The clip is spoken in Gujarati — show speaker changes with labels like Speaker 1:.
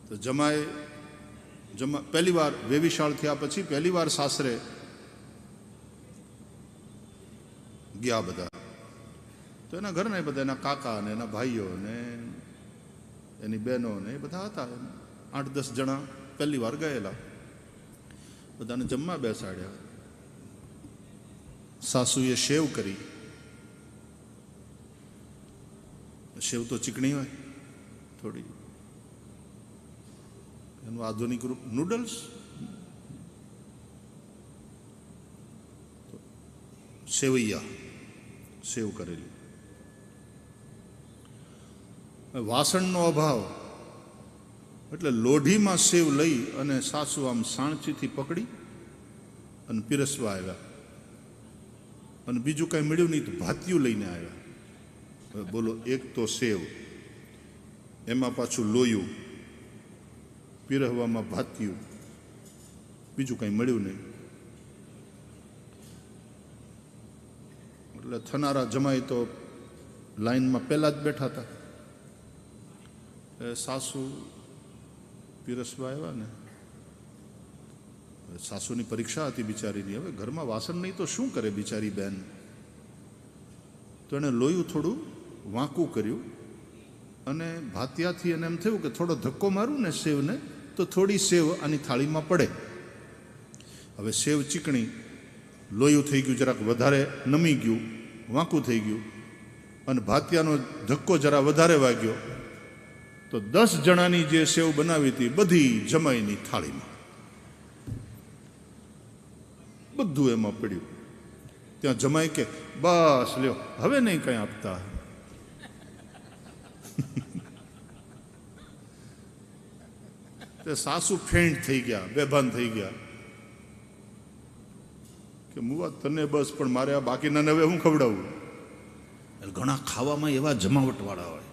Speaker 1: તો જમાએ પહેલી વાર વેવિશાળ થયા પછી પહેલી વાર સાસરે ગયા બધા. તો એના ઘરના બધા એના કાકા ને એના ભાઈઓ ને એની બહેનો ને એ બધા હતા. 8-10 જણા પહેલી વાર ગયેલા. બધાને જમવા બેસાડ્યા. સાસુએ શેવ કરી. શેવ તો ચીકણી હોય થોડી, એનું આધુનિક રૂપ નૂડલ્સ. સેવૈયા, સેવ કરેલી. વાસણનો અભાવ એટલે લોઢીમાં સેવ લઈ અને સાસુ આમ સાણચીથી પકડી અને પીરસવા આવ્યા. અને બીજું કાંઈ મળ્યું નહીં તો ભાતિયું લઈને આવ્યા. હવે બોલો, એક તો સેવ, એમાં પાછું લોયું, પીરસવામાં ભાતિયું, બીજું કાંઈ મળ્યું નહીં. એટલે થનારા જમાઈ તો લાઈનમાં પહેલાં જ બેઠા હતા. સાસુ પીરસવા આવ્યા ને, સાસુની પરીક્ષા હતી બિચારીની. હવે ઘરમાં વાસણ નહીં તો શું કરે બિચારી બેન. તો એણે લોયું થોડું વાંકું કર્યું અને ભાતિયાથી એને એમ થયું કે થોડો ધક્કો મારું ને સેવને તો થોડી સેવ આની થાળીમાં પડે. હવે સેવ ચીકણી, લોયું થઈ ગયું જરાક વધારે નમી ગયું, વાંકું થઈ ગયું અને ભાતિયાનો ધક્કો જરા વધારે વાગ્યો તો 10 જણાની જે સેવ બનાવી હતી બધી જમાઈની થાળીમાં, બધું એમાં પડ્યું. ત્યાં જમાઈ કે બસ લ્યો, હવે નહીં કંઈ આપતા. તે સાસુ ફેન્ટ થઈ ગયા, બેભાન થઈ ગયા કે મુવા તને બસ, પણ મારે આ બાકીના હવે હું ખવડાવું. ઘણા ખાવામાં એવા જમાવટવાળા હોય.